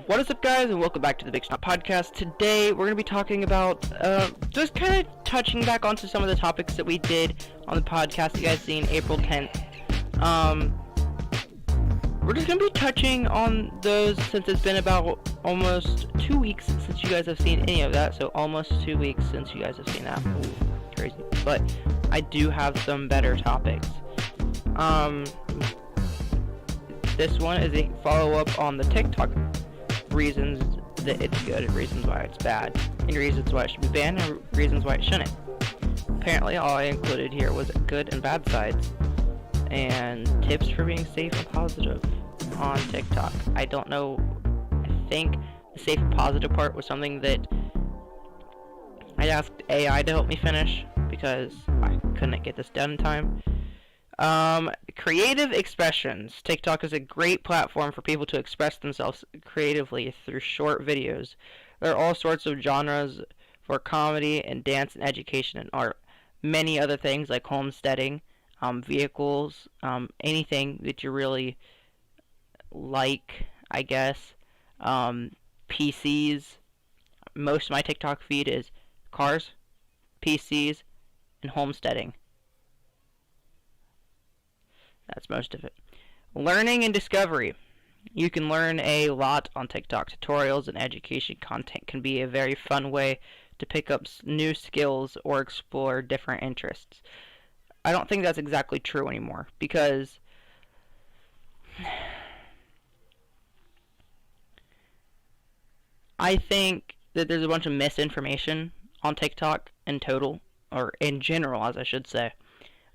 What is up, guys, and welcome back to the Big Snout Podcast. Today, we're going to be talking about, just kind of touching back onto some of the topics that we did on the podcast you guys seen April 10th. We're just going to be touching on those since it's been about almost 2 weeks since you guys have seen any of that. So, almost 2 weeks since you guys have seen that. Ooh, crazy. But I do have some better topics. This one is a follow-up on the TikTok reasons that it's good, and reasons why it's bad, and reasons why it should be banned, and reasons why it shouldn't. Apparently, all I included here was good and bad sides, and tips for being safe and positive on TikTok. I don't know, I think the safe and positive part was something that I asked AI to help me finish, because I couldn't get this done in time. Creative expressions. TikTok is a great platform for people to express themselves creatively through short videos. There are all sorts of genres for comedy and dance and education and art. Many other things like homesteading, vehicles, anything that you really like, I guess. PCs. Most of my TikTok feed is cars, PCs, and homesteading. That's most of it. Learning and discovery. You can learn a lot on TikTok. Tutorials and education content can be a very fun way to pick up new skills or explore different interests. I don't think that's exactly true anymore, because I think that there's a bunch of misinformation on TikTok in total, or in general, as I should say.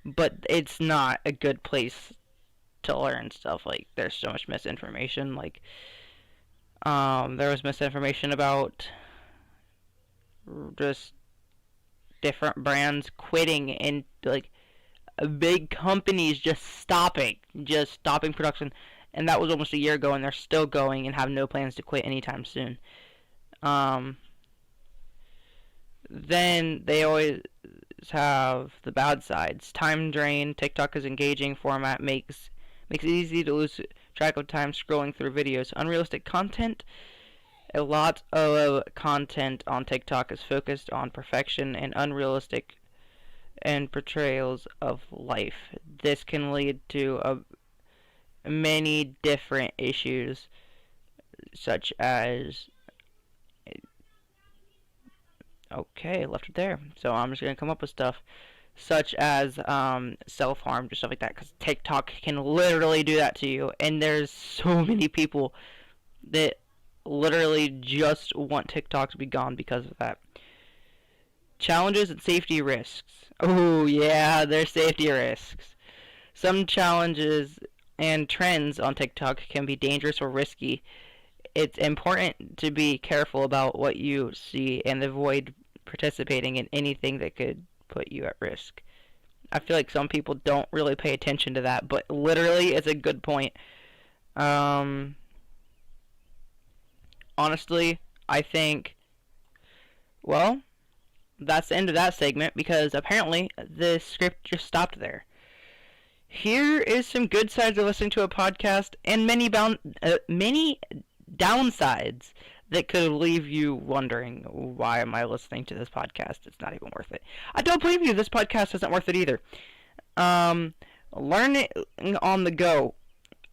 But it's not a good place to learn stuff. Like, there's so much misinformation. Like, there was misinformation about just different brands quitting, and like big companies just stopping production. And that was almost a year ago, and they're still going and have no plans to quit anytime soon. Then they always have the bad sides. Time drain. TikTok is engaging format makes it easy to lose track of time scrolling through videos. Unrealistic content. A lot of content on TikTok is focused on perfection and unrealistic and portrayals of life. This can lead to many different issues, such as okay, left it there. So I'm just going to come up with stuff such as self-harm, just stuff like that, because TikTok can literally do that to you. And there's so many people that literally just want TikTok to be gone because of that. Challenges and safety risks. Oh, yeah, there's safety risks. Some challenges and trends on TikTok can be dangerous or risky. It's important to be careful about what you see and avoid participating in anything that could put you at risk. I feel like some people don't really pay attention to that, but literally it's a good point. Honestly, I think, well, that's the end of that segment, because apparently the script just stopped there. Here is some good sides of listening to a podcast, and many downsides that could leave you wondering, why am I listening to this podcast? It's not even worth it. I don't blame you. This podcast isn't worth it either. Learning on the go.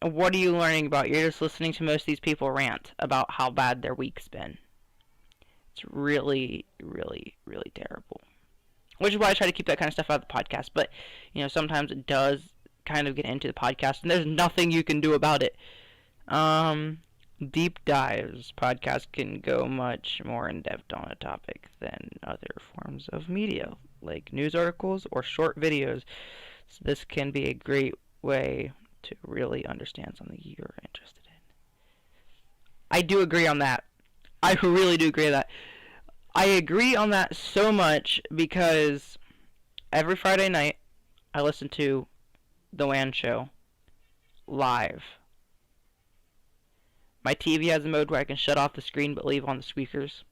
What are you learning about? You're just listening to most of these people rant about how bad their week's been. It's really, really, really terrible. Which is why I try to keep that kind of stuff out of the podcast. But, sometimes it does kind of get into the podcast, and there's nothing you can do about it. Deep dives. Podcasts can go much more in depth on a topic than other forms of media, like news articles or short videos. So this can be a great way to really understand something you're interested in. I do agree on that. I really do agree on that. I agree on that so much because every Friday night I listen to The WAN Show live. My TV has a mode where I can shut off the screen but leave on the speakers.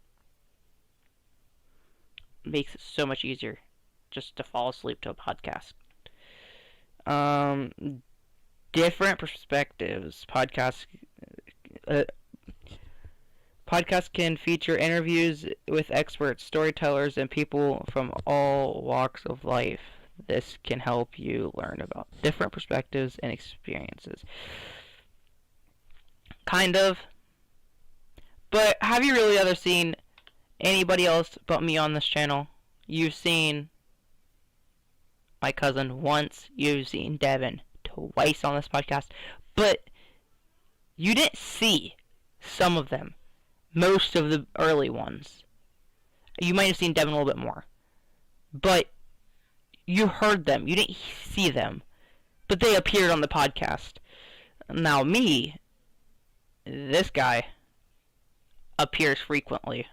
Makes it so much easier just to fall asleep to a podcast. Different perspectives. Podcasts Podcasts can feature interviews with experts, storytellers, and people from all walks of life. This can help you learn about different perspectives and experiences. Kind of. But have you really ever seen anybody else but me on this channel? You've seen my cousin once. You've seen Devin twice on this podcast. But you didn't see some of them. Most of the early ones. You might have seen Devin a little bit more. But you heard them. You didn't see them. But they appeared on the podcast. Now me, this guy, appears frequently.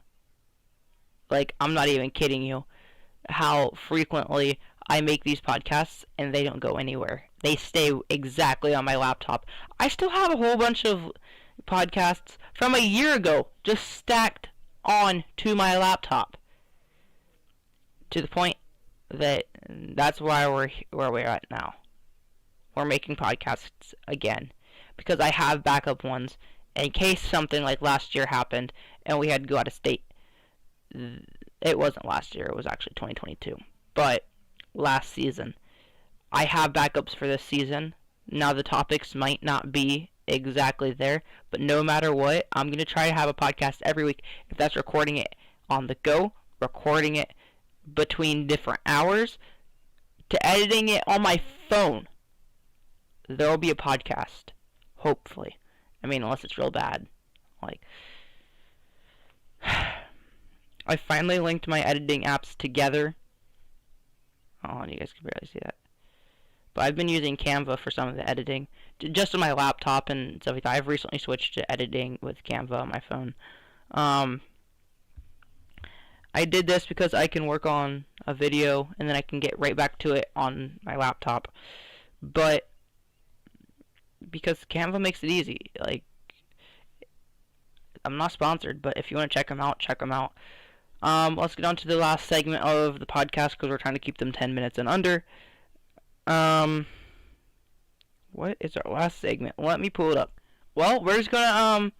Like, I'm not even kidding you. How frequently I make these podcasts and they don't go anywhere. They stay exactly on my laptop. I still have a whole bunch of podcasts from a year ago just stacked on to my laptop. To the point that that's why we're where we're at now. We're making podcasts again. Because I have backup ones in case something like last year happened and we had to go out of state. It wasn't last year, it was actually 2022. But last season. I have backups for this season. Now the topics might not be exactly there, but no matter what, I'm going to try to have a podcast every week. If that's recording it on the go, recording it between different hours, to editing it on my phone, there will be a podcast. Hopefully. I mean, unless it's real bad. Like, I finally linked my editing apps together. Oh, you guys can barely see that. But I've been using Canva for some of the editing, just on my laptop and stuff like that. I've recently switched to editing with Canva on my phone. I did this because I can work on a video and then I can get right back to it on my laptop. But because Canva makes it easy. Like, I'm not sponsored, but if you want to check them out, check them out. Let's get on to the last segment of the podcast because we're trying to keep them 10 minutes and under. What is our last segment? Let me pull it up. Well, we're just gonna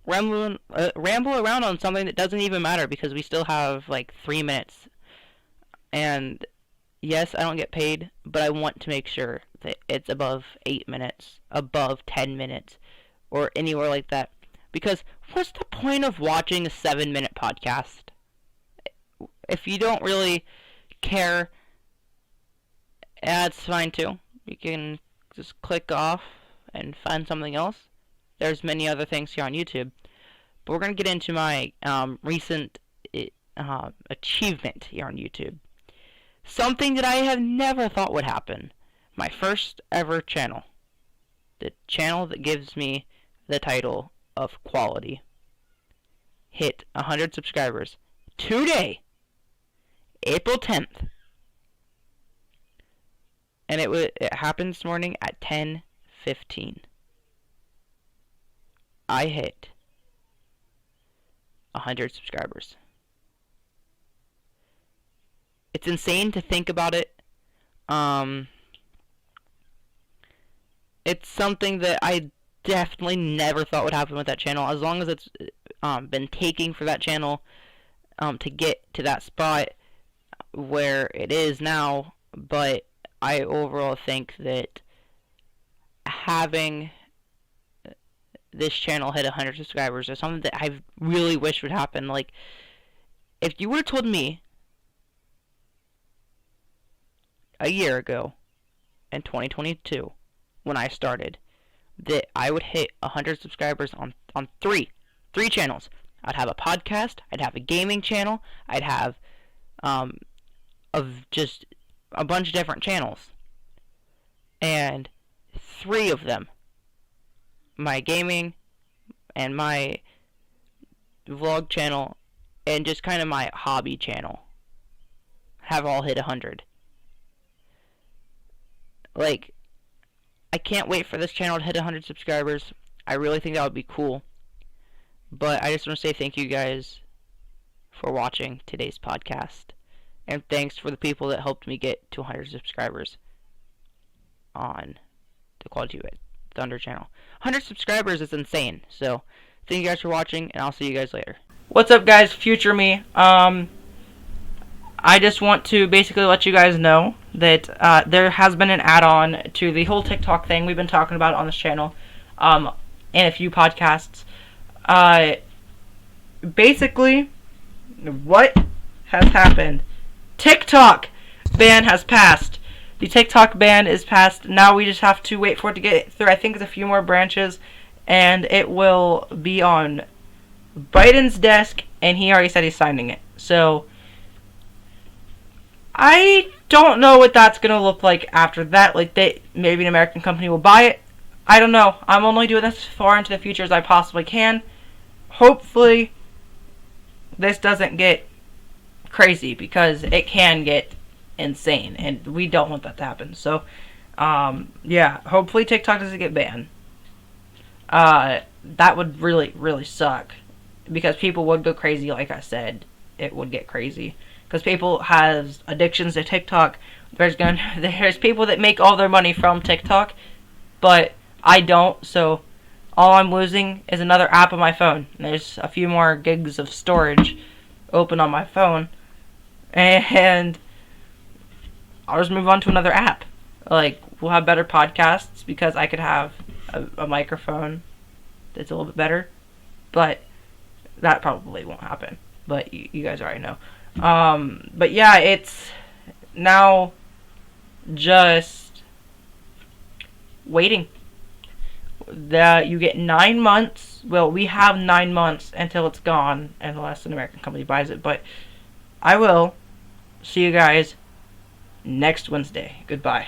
ramble around on something that doesn't even matter because we still have like 3 minutes. And yes, I don't get paid, but I want to make sure that it's above 8 minutes, above 10 minutes, or anywhere like that. Because what's the point of watching a 7-minute podcast? If you don't really care, that's fine too. You can just click off and find something else. There's many other things here on YouTube. But we're going to get into my recent achievement here on YouTube. Something that I have never thought would happen. My first ever channel. The channel that gives me the title of quality. Hit 100 subscribers today, April 10th. And it happened this morning at 10:15. I hit 100 subscribers. It's insane to think about it. It's something that I definitely never thought would happen with that channel. As long as it's been taking for that channel to get to that spot where it is now. But I overall think that having this channel hit 100 subscribers is something that I really wish would happen. Like, if you would have told me a year ago in 2022 when I started that I would hit 100 subscribers on three channels. I'd have a podcast, I'd have a gaming channel, I'd have of just a bunch of different channels. And 3 of them, my gaming and my vlog channel and just kind of my hobby channel, have all hit 100. Like, I can't wait for this channel to hit 100 subscribers. I really think that would be cool. But I just want to say thank you guys for watching today's podcast. And thanks for the people that helped me get to 100 subscribers on the Quality Thunder channel. 100 subscribers is insane. So Thank you guys for watching, and I'll see you guys later. What's up, guys? Future me. I just want to basically let you guys know that there has been an add-on to the whole TikTok thing we've been talking about on this channel, and a few podcasts. Basically, what has happened? TikTok ban has passed. The TikTok ban is passed. Now we just have to wait for it to get through. I think it's a few more branches, and it will be on Biden's desk, and he already said he's signing it. So I don't know what that's gonna look like after that. Like, maybe an American company will buy it. I don't know. I'm only doing this as far into the future as I possibly can. Hopefully, this doesn't get crazy, because it can get insane, and we don't want that to happen. So, yeah. Hopefully, TikTok doesn't get banned. That would really, really suck, because people would go crazy. Like I said, it would get crazy. Because people have addictions to TikTok. There's people that make all their money from TikTok, but I don't. So all I'm losing is another app on my phone. There's a few more gigs of storage open on my phone, and I'll just move on to another app. Like, we'll have better podcasts because I could have a microphone that's a little bit better, but that probably won't happen. But you guys already know. But yeah, it's now just waiting. You get 9 months. Well, we have 9 months until it's gone, unless an American company buys it. But I will see you guys next Wednesday. Goodbye.